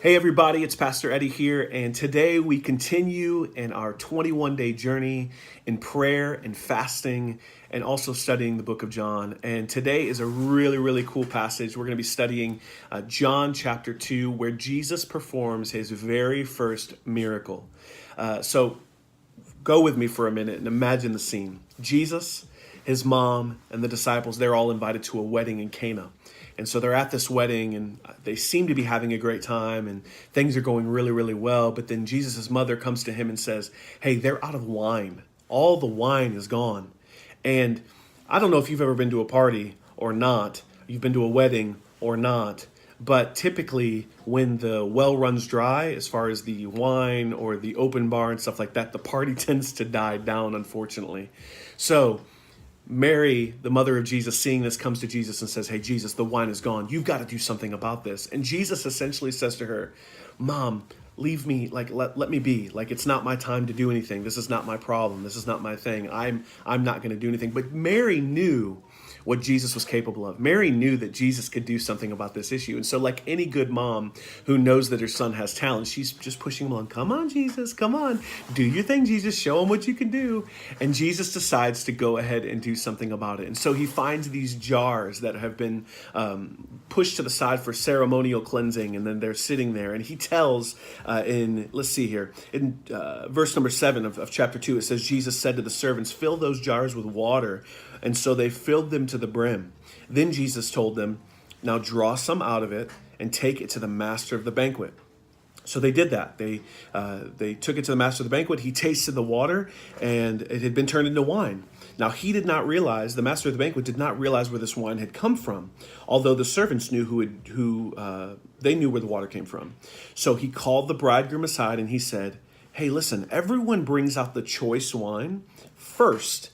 Hey everybody, it's Pastor Eddie here, and today we continue in our 21-day journey in prayer and fasting and also studying the book of John. And today is a really cool passage. We're going to be studying John chapter 2, where Jesus performs his very first miracle. So go with me for a minute and imagine the scene. Jesus, his mom, and the disciples, they're all invited to a wedding in Cana. And so they're at this wedding and they seem to be having a great time and things are going really well. But then Jesus' mother comes to him and says, hey, they're out of wine. All the wine is gone. And I don't know if you've ever been to a party or not, you've been to a wedding or not, but typically when the well runs dry, as far as the wine or the open bar and stuff like that, the party tends to die down, unfortunately. So Mary, the mother of Jesus, seeing this, comes to Jesus and says, hey, Jesus, the wine is gone. You've got to do something about this. And Jesus essentially says to her, Mom, leave me, let me be. It's not my time to do anything. This is not my problem. This is not my thing. I'm not going to do anything. But Mary knew what Jesus was capable of. Mary knew that Jesus could do something about this issue. And so like any good mom who knows that her son has talent, she's just pushing him along. Come on, Jesus, come on. Do your thing, Jesus. Show him what you can do. And Jesus decides to go ahead and do something about it. And so he finds these jars that have been pushed to the side for ceremonial cleansing. And then they're sitting there. And he tells in verse number 7 of chapter 2, it says, Jesus said to the servants, fill those jars with water. And so they filled them to the brim. Then Jesus told them, now draw some out of it and take it to the master of the banquet. So they did that. They took it to the master of the banquet. He tasted the water and it had been turned into wine. Now he did not realize, the master of the banquet did not realize where this wine had come from, although the servants knew they knew where the water came from. So he called the bridegroom aside and he said, hey, listen, everyone brings out the choice wine first,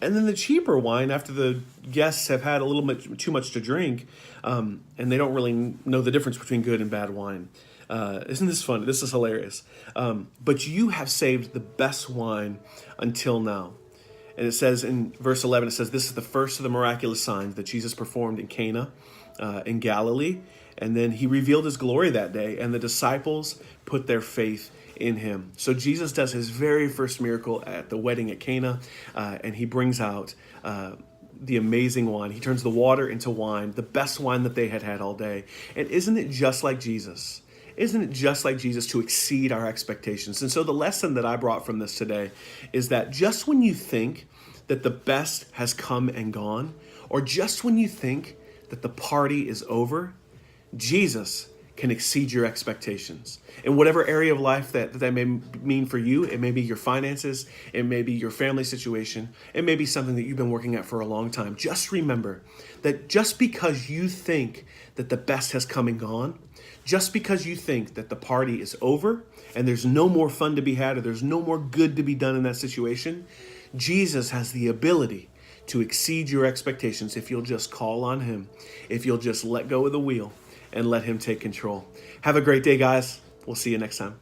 and then the cheaper wine after the guests have had a little bit too much to drink, and they don't really know the difference between good and bad wine. Isn't this fun? This is hilarious. But you have saved the best wine until now. And it says in verse 11, it says, this is the first of the miraculous signs that Jesus performed in Cana in Galilee. And then he revealed his glory that day, and the disciples put their faith in him. So Jesus does his very first miracle at the wedding at Cana, and he brings out the amazing wine. He turns the water into wine, the best wine that they had all day. And isn't it just like Jesus? Isn't it just like Jesus to exceed our expectations? And so the lesson that I brought from this today is that just when you think that the best has come and gone, or just when you think that the party is over, Jesus can exceed your expectations. In whatever area of life that may mean for you, it may be your finances, it may be your family situation, it may be something that you've been working at for a long time. Just remember that just because you think that the best has come and gone, just because you think that the party is over and there's no more fun to be had or there's no more good to be done in that situation, Jesus has the ability to exceed your expectations if you'll just call on him, if you'll just let go of the wheel and let him take control. Have a great day, guys. We'll see you next time.